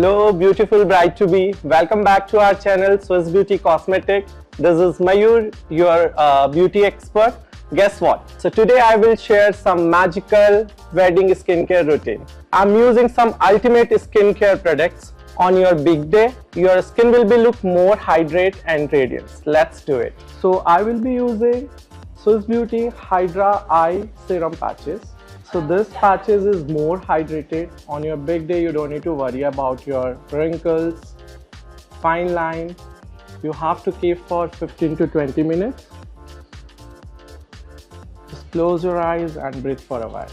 Hello, beautiful bride to be. Welcome back to our channel, Swiss Beauty Cosmetic. This is Mayur, your beauty expert. Guess what? So today I will share some magical wedding skincare routine. I'm using some ultimate skincare products. On your big day, your skin will be look more hydrated and radiant. Let's do it. So I will be using Swiss Beauty Hydra Eye Serum Patches. So this patches is more hydrated. On your big day, you don't need to worry about your wrinkles, fine line. You have to keep for 15 to 20 minutes. Just close your eyes and breathe for a while.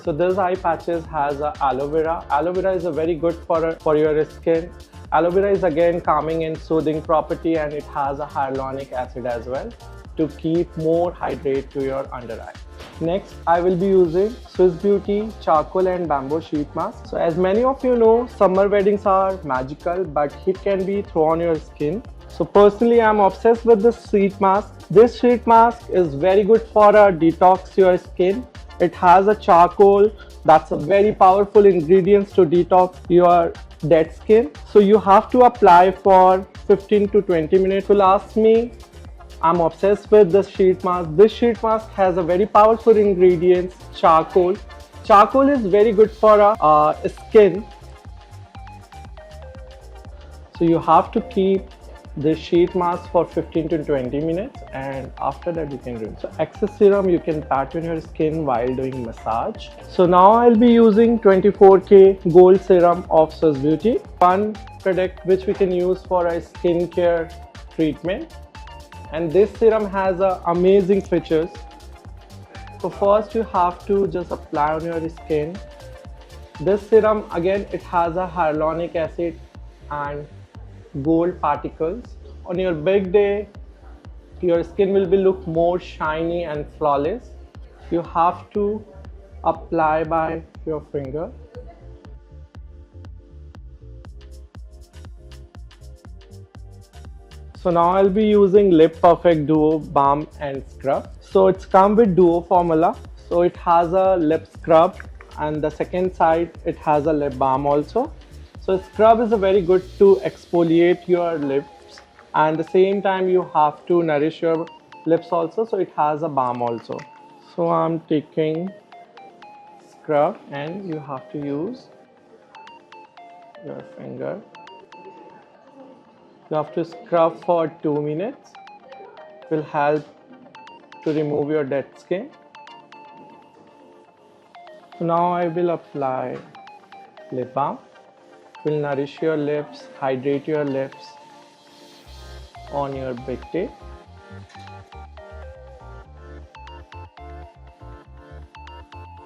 So this eye patches has aloe vera. Aloe vera is a very good for your skin. Aloe vera is again calming and soothing property, and it has a hyaluronic acid as well to keep more hydrate to your under eye. Next, I will be using Swiss Beauty Charcoal and Bamboo Sheet Mask. So as many of you know, summer weddings are magical, but heat can be thrown on your skin. So personally, I'm obsessed with this sheet mask. This sheet mask is very good for detox your skin. It has a charcoal that's a very powerful ingredient to detox your dead skin. So you have to apply for 15 to 20 minutes. If you ask me, I'm obsessed with this sheet mask. This sheet mask has a very powerful ingredient, charcoal. Charcoal is very good for skin. So you have to keep this sheet mask for 15 to 20 minutes, and after that you can rinse. So excess serum you can pat on your skin while doing massage. So now I'll be using 24K Gold Serum of Swiss Beauty. One product which we can use for a skincare treatment. And this serum has amazing features. So first you have to just apply on your skin. This serum again, it has a hyaluronic acid and gold particles. On your big day, your skin will be look more shiny and flawless. You have to apply by your finger. So now I'll be using Lip Perfect Duo Balm and Scrub. So it's come with duo formula. So it has a lip scrub, and the second side it has a lip balm also. So scrub is a very good to exfoliate your lips, and the same time you have to nourish your lips also. So it has a balm also. So I'm taking scrub, and you have to use your finger. You have to scrub for 2 minutes. It will help to remove your dead skin. So now I will apply lip balm. It will nourish your lips, hydrate your lips on your big day.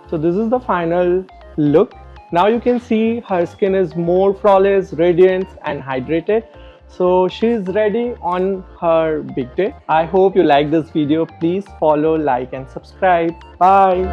So this is the final look. Now you can see her skin is more flawless, radiant and hydrated. So she is ready on her big day. I hope you like this video. Please follow, like and subscribe. Bye.